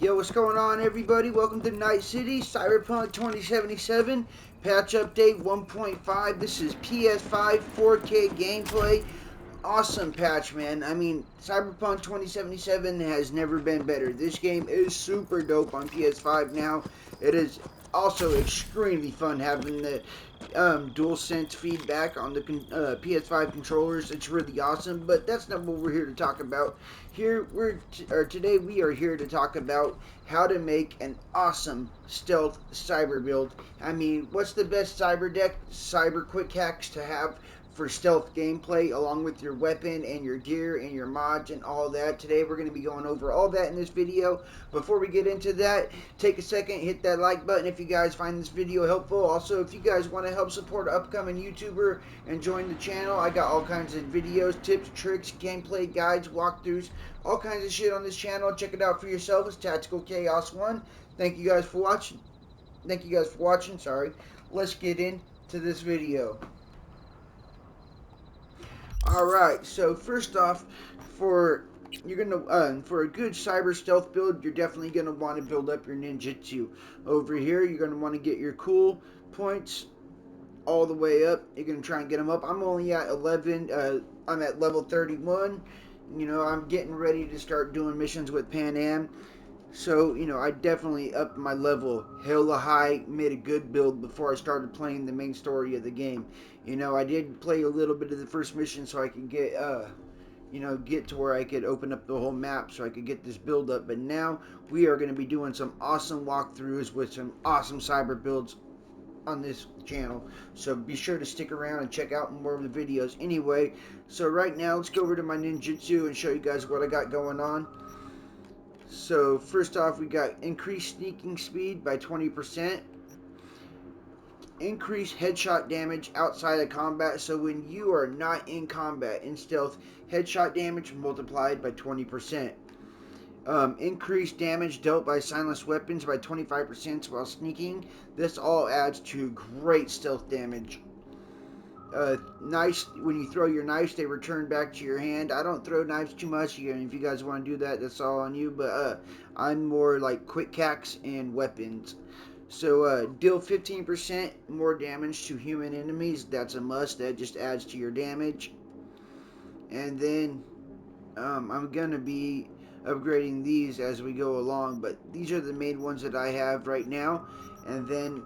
Yo, what's going on, everybody? Welcome to Night City, Cyberpunk 2077, patch update 1.5. This is PS5 4K gameplay. Awesome patch, man. I mean, Cyberpunk 2077 has never been better. This game is super dope on PS5 now. It is also extremely fun having the DualSense feedback on the PS5 controllers. It's really awesome, but that's not what we're here to talk about. Today we are here to talk about how to make an awesome stealth cyber build. I mean, what's the best cyber deck, cyber quick hacks to have for stealth gameplay, along with your weapon and your gear and your mods and all that. Today we're going to be going over all that in this video. Before we get into that, take a second, hit that like button if you guys find this video helpful. Also, if you guys want to help support an upcoming YouTuber and join the channel, I got all kinds of videos, tips, tricks, gameplay guides, walkthroughs, all kinds of shit on this channel. Check it out for yourself. It's Tactical Chaos 1. Thank you guys for watching. Sorry. Let's get into this video. Alright, so first off, for a good cyber stealth build, you're definitely gonna want to build up your ninjutsu. Over here, you're gonna want to get your cool points all the way up. You're gonna try and get them up. I'm only at 11. I'm at level 31. You know, I'm getting ready to start doing missions with Pan Am. So, you know, I definitely upped my level hella high, made a good build before I started playing the main story of the game. You know, I did play a little bit of the first mission so I could get, get to where I could open up the whole map so I could get this build up. But now we are going to be doing some awesome walkthroughs with some awesome cyber builds on this channel. So be sure to stick around and check out more of the videos. Anyway, so right now let's go over to my ninjutsu and show you guys what I got going on. So first off, we got increased sneaking speed by 20%, increased headshot damage outside of combat. So when you are not in combat in stealth, headshot damage multiplied by 20%. Increased damage dealt by silenced weapons by 25% while sneaking. This all adds to great stealth damage. Knives, when you throw your knives, they return back to your hand. I don't throw knives too much. If you guys want to do that, that's all on you. But I'm more like quickhacks and weapons. So deal 15% more damage to human enemies. That's a must. That just adds to your damage. And then I'm gonna be upgrading these as we go along. But these are the main ones that I have right now. And then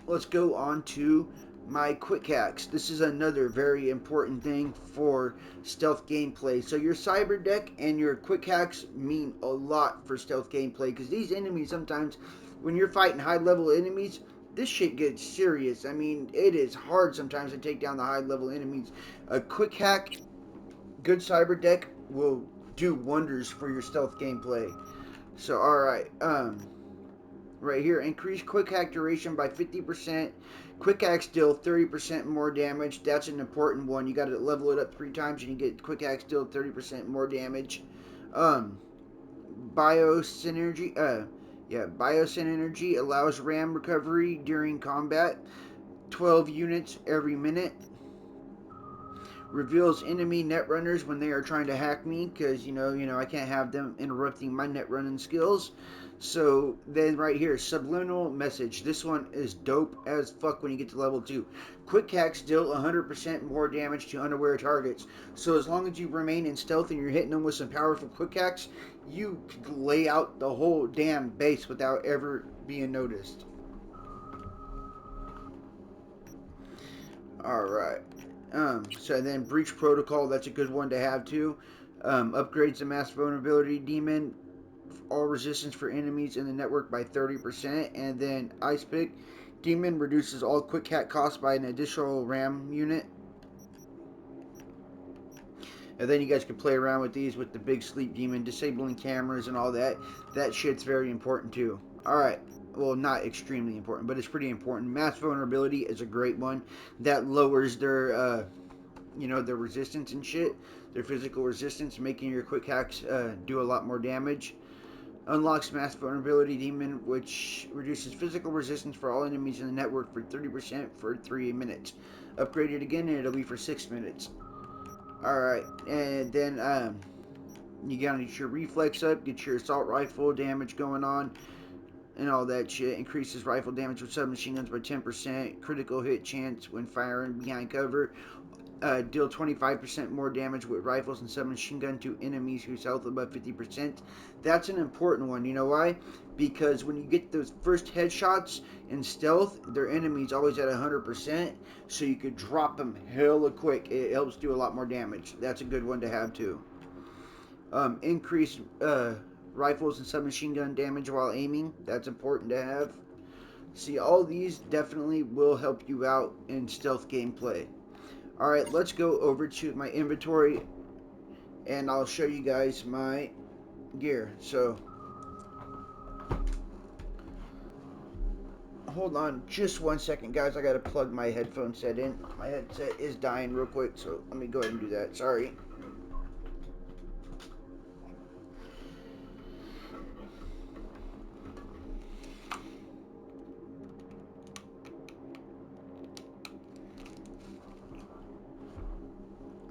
let's go on to my quick hacks. This is another very important thing for stealth gameplay. So your cyber deck and your quick hacks mean a lot for stealth gameplay, because these enemies, sometimes when you're fighting high level enemies, this shit gets serious. I mean, it is hard sometimes to take down the high level enemies. A quick hack, good cyber deck will do wonders for your stealth gameplay. So alright, right here, increase quick hack duration by 50%. Quick hacks deal 30% more damage. That's an important one. You got to level it up 3 times and you get quick hacks deal 30% more damage. Biosynergy allows RAM recovery during combat. 12 units every minute. Reveals enemy netrunners when they are trying to hack me, because you know I can't have them interrupting my net running skills. So then right here, Subliminal Message. This one is dope as fuck when you get to level 2. Quick hacks deal 100% more damage to unaware targets. So as long as you remain in stealth and you're hitting them with some powerful quick hacks, you can lay out the whole damn base without ever being noticed. Alright. So then Breach Protocol, that's a good one to have too. Upgrades the Mass Vulnerability Demon, all resistance for enemies in the network by 30%. And then Ice Pick Demon reduces all quick hack costs by an additional RAM unit. And then you guys can play around with these with the Big Sleep Demon, disabling cameras and all that. That shit's very important too. Alright. Well, not extremely important, but it's pretty important. Mass Vulnerability is a great one. That lowers their, their resistance and shit. Their physical resistance, making your quick hacks do a lot more damage. Unlocks Mass Vulnerability Demon, which reduces physical resistance for all enemies in the network for 30% for 3 minutes. Upgrade it again and it'll be for 6 minutes. Alright, and then You gotta get your reflex up, get your assault rifle damage going on, and all that shit. Increases rifle damage with submachine guns by 10%. Critical hit chance when firing behind cover. Deal 25% more damage with rifles and submachine gun to enemies whose health above 50%. That's an important one. You know why? Because when you get those first headshots in stealth, their enemies always at 100%, so you could drop them hella quick. It helps do a lot more damage. That's a good one to have too. Increase rifles and submachine gun damage while aiming. That's important to have. See, all these definitely will help you out in stealth gameplay. Alright, let's go over to my inventory and I'll show you guys my gear. So, hold on just 1 second, guys. I gotta plug my headphone set in. My headset is dying real quick, so let me go ahead and do that. Sorry.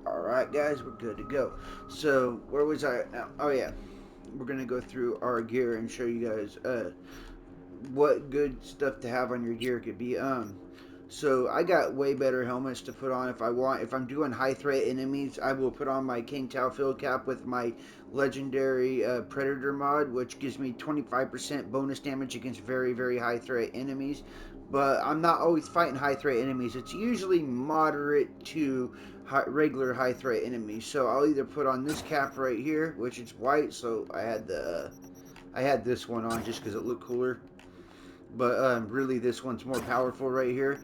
Alright, guys, we're good to go. So, where was I now? Oh, yeah. We're going to go through our gear and show you guys what good stuff to have on your gear could be. So, I got way better helmets to put on if I want. If I'm doing high threat enemies, I will put on my King Tao field cap with my legendary Predator mod, which gives me 25% bonus damage against very, very high threat enemies. But I'm not always fighting high threat enemies. It's usually moderate to regular high threat enemies. So I'll either put on this cap right here, which is white. So I had this one on just because it looked cooler. But really, this one's more powerful right here.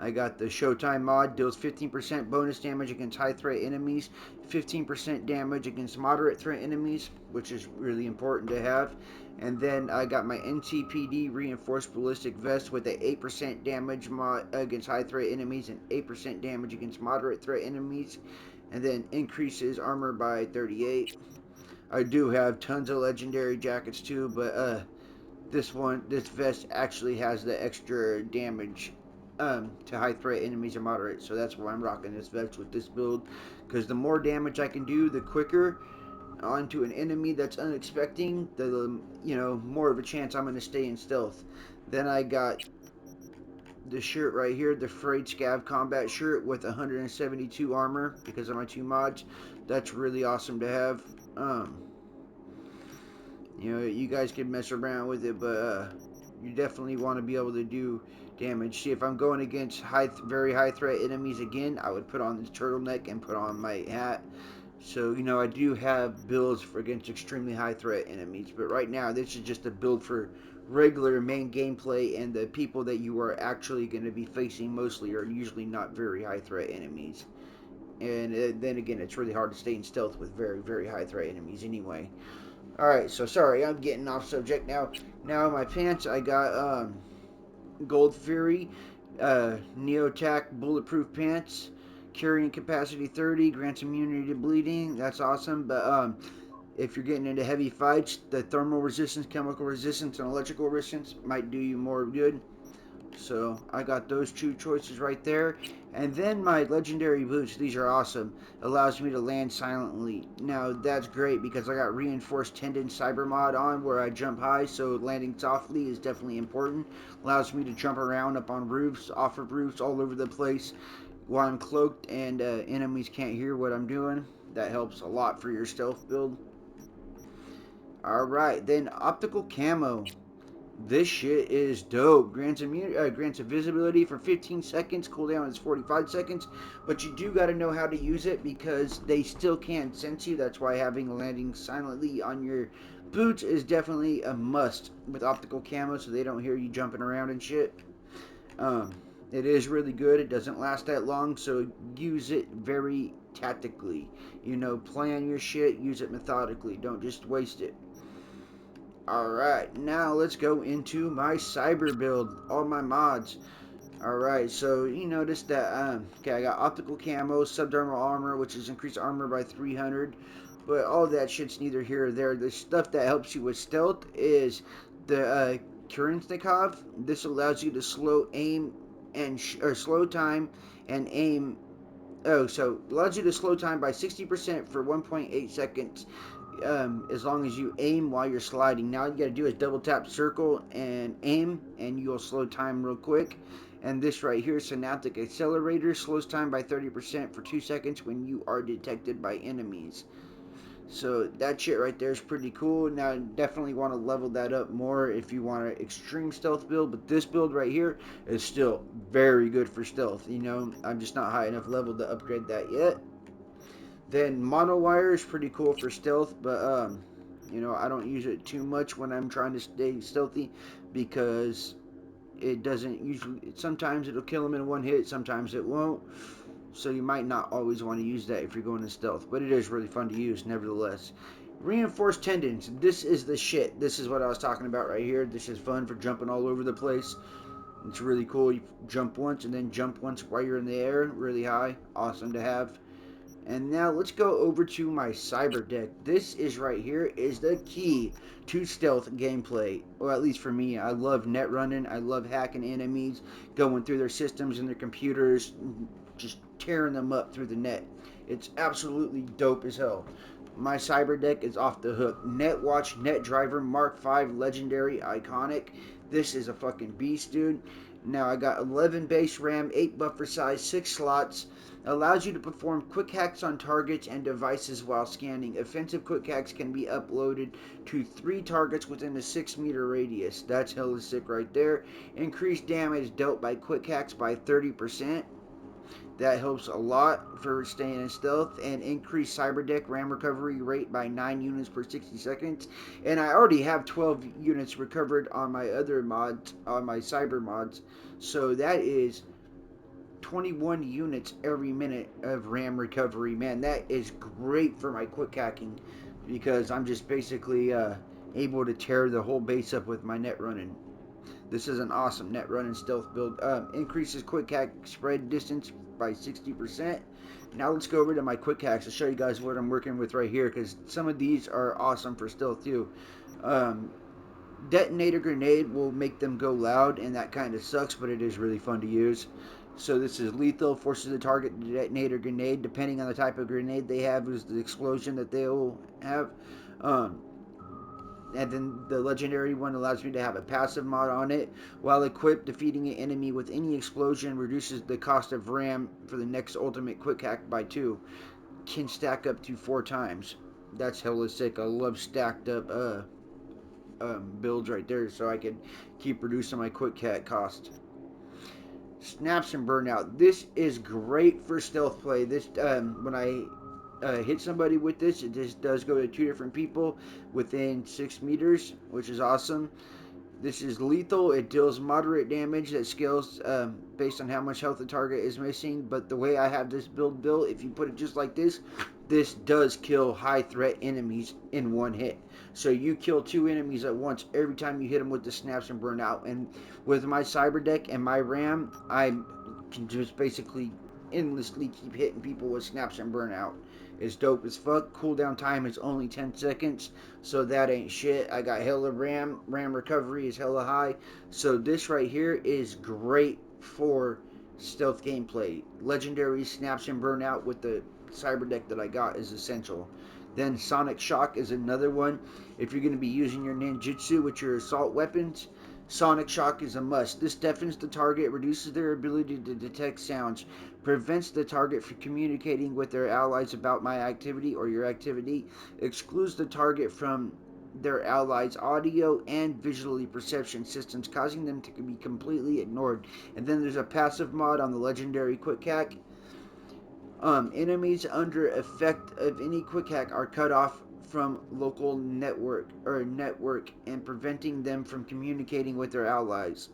I got the Showtime Mod, deals 15% bonus damage against high threat enemies, 15% damage against moderate threat enemies, which is really important to have. And then I got my NTPD Reinforced Ballistic Vest with a 8% damage against high threat enemies and 8% damage against moderate threat enemies. And then increases armor by 38. I do have tons of legendary jackets too, but this vest actually has the extra damage to high threat enemies and moderate, so that's why I'm rocking this vest with this build, because the more damage I can do, the quicker onto an enemy that's unexpecting, the more of a chance I'm going to stay in stealth. Then I got the shirt right here, the Frayed Scav combat shirt with 172 armor because of my 2 mods. That's really awesome to have. You guys can mess around with it, but you definitely want to be able to do damage. See, if I'm going against very high threat enemies again, I would put on this turtleneck and put on my hat. So, I do have builds for against extremely high threat enemies, but right now this is just a build for regular main gameplay, and the people that you are actually going to be facing mostly are usually not very high threat enemies. And then again, it's really hard to stay in stealth with very, very high threat enemies anyway. Alright, so sorry, I'm getting off subject now. Now in my pants, I got Gold Fury, Neotac Bulletproof Pants, carrying capacity 30, grants immunity to bleeding. That's awesome, but if you're getting into heavy fights, the thermal resistance, chemical resistance, and electrical resistance might do you more good. So I got those 2 choices right there. And then my legendary boots, these are awesome. Allows me to land silently. Now that's great because I got reinforced tendon cyber mod on where I jump high, so landing softly is definitely important. Allows me to jump around up on roofs, off of roofs, all over the place while I'm cloaked and enemies can't hear what I'm doing. That helps a lot for your stealth build. Alright, then Optical Camo. This shit is dope. Grants invisibility for 15 seconds. Cooldown is 45 seconds. But you do got to know how to use it because they still can't sense you. That's why having landing silently on your boots is definitely a must with optical camo so they don't hear you jumping around and shit. It is really good. It doesn't last that long, so use it very tactically. Plan your shit. Use it methodically. Don't just waste it. Alright, now let's go into my cyber build, all my mods. Alright, so you notice that, okay, I got optical camo, subdermal armor, which is increased armor by 300, but all that shit's neither here or there. The stuff that helps you with stealth is the Kerensnikov. This allows you to slow time and aim. Oh, so allows you to slow time by 60% for 1.8 seconds. as long as you aim while you're sliding. Now you got to do is double tap circle and aim, and you'll slow time real quick. And this right here, Synaptic Accelerator, slows time by 30% for 2 seconds when you are detected by enemies. So that shit right there is pretty cool. Now, definitely want to level that up more if you want an extreme stealth build. But this build right here is still very good for stealth. You know, I'm just not high enough level to upgrade that yet. Then mono wire is pretty cool for stealth, but you know, I don't use it too much when I'm trying to stay stealthy because it doesn't usually. Sometimes it'll kill them in one hit, sometimes it won't. So you might not always want to use that if you're going in stealth, but it is really fun to use nevertheless. Reinforced tendons. This is the shit. This is what I was talking about right here. This is fun for jumping all over the place. It's really cool. You jump once and then jump once while you're in the air, really high. Awesome to have. And now let's go over to my cyberdeck. This is right here is the key to stealth gameplay. Or at least for me, I love net running. I love hacking enemies, going through their systems and their computers, just tearing them up through the net. It's absolutely dope as hell. My cyberdeck is off the hook. Netwatch Net Driver Mark V Legendary Iconic. This is a fucking beast, dude. Now I got 11 base RAM, 8 buffer size, 6 slots. Allows you to perform quick hacks on targets and devices while scanning. Offensive quick hacks can be uploaded to 3 targets within a 6-meter radius. That's hella sick right there. Increased damage dealt by quick hacks by 30%. That helps a lot for staying in stealth. And increase cyberdeck RAM recovery rate by 9 units per 60 seconds. And I already have 12 units recovered on my other mods, on my cyber mods. So that is 21 units every minute of RAM recovery. Man, that is great for my quick hacking because I'm just basically able to tear the whole base up with my net running. This is an awesome net running stealth build. Increases quick hack spread distance by 60%. Now let's go over to my quick hacks to show you guys what I'm working with right here because some of these are awesome for stealth too. Detonator Grenade will make them go loud, and that kind of sucks, but it is really fun to use. So this is lethal, forces the target to detonate a grenade. Depending on the type of grenade they have is the explosion that they'll have. And then the legendary one allows me to have a passive mod on it. While equipped, defeating an enemy with any explosion reduces the cost of RAM for the next ultimate quick hack by 2. Can stack up to 4 times. That's hella sick. I love stacked up builds right there so I can keep reducing my quick hack cost. Snaps and burnout. This is great for stealth play. This when I hit somebody with this, it just does go to 2 different people within 6 meters, which is awesome. This is lethal. It deals moderate damage that scales based on how much health the target is missing. But the way I have this build built, if you put it just like this does kill high threat enemies in one hit. So you kill 2 enemies at once every time you hit them with the snaps and burnout. And with my cyber deck and my RAM, I can just basically endlessly keep hitting people with snaps and burnout. It's dope as fuck. Cooldown time is only 10 seconds, so that ain't shit. I got hella RAM. RAM recovery is hella high. So this right here is great for stealth gameplay. Legendary snaps and burnout with the cyber deck that I got is essential. Then Sonic Shock is another one. If you're going to be using your ninjutsu with your assault weapons, Sonic Shock is a must. This deafens the target, reduces their ability to detect sounds, prevents the target from communicating with their allies about my activity or your activity, excludes the target from their allies' audio and visually perception systems, causing them to be completely ignored. And then there's a passive mod on the legendary quick hack. Enemies under effect of any quick hack are cut off from local network and preventing them from communicating with their allies.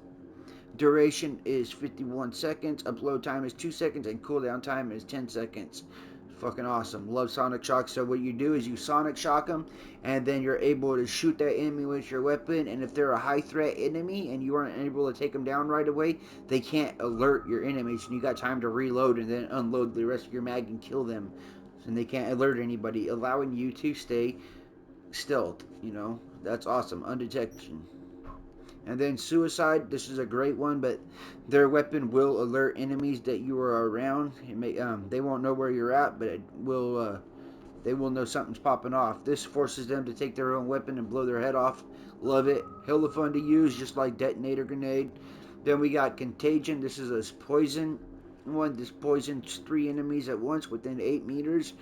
Duration is 51 seconds, upload time is 2 seconds, and cooldown time is 10 seconds. Fucking awesome. Love Sonic Shock. So what you do is you Sonic Shock them, and then you're able to shoot that enemy with your weapon, and if they're a high threat enemy and you aren't able to take them down right away, they can't alert your enemies, and you got time to reload and then unload the rest of your mag and kill them. And they can't alert anybody, allowing you to stay stealth, you know. That's awesome. Undetection. And then Suicide, this is a great one, but their weapon will alert enemies that you are around. They won't know where you're at, but it will they will know something's popping off. This forces them to take their own weapon and blow their head off. Love it. Hella fun to use, just like Detonator Grenade. Then we got Contagion. This is a poison one. This poisons 3 enemies at once within 8 meters.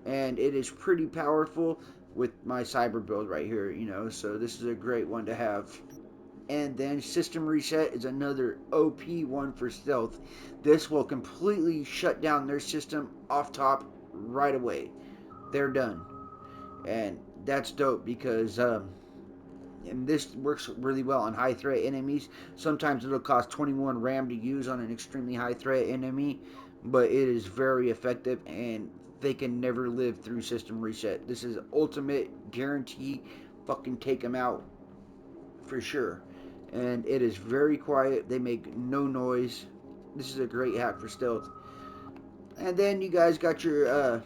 And it is pretty powerful with my cyber build right here, you know. So this is a great one to have. And then System Reset is another OP one for stealth. This will completely shut down their system off top right away. They're done. And that's dope because and this works really well on high threat enemies. Sometimes it'll cost 21 RAM to use on an extremely high threat enemy, but it is very effective and they can never live through System Reset. This is ultimate guarantee. Fucking take them out for sure. And it is very quiet. They make no noise. This is a great hack for stealth. And then you guys got your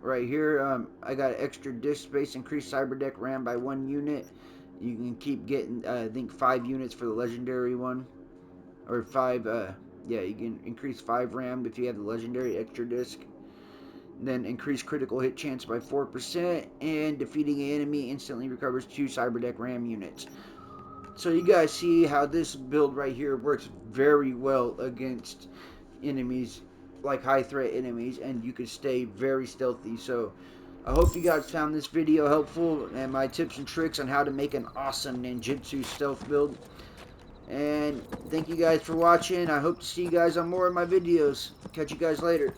right here, I got extra disk space, increased cyberdeck RAM by 1 unit. You can keep getting, I think 5 units for the legendary one, or 5. Yeah, you can increase 5 RAM if you have the legendary extra disk. Then increase critical hit chance by 4%, and defeating an enemy instantly recovers 2 cyberdeck RAM units. So you guys see how this build right here works very well against enemies, like high threat enemies, and you can stay very stealthy. So I hope you guys found this video helpful and my tips and tricks on how to make an awesome ninjutsu stealth build. And thank you guys for watching. I hope to see you guys on more of my videos. Catch you guys later.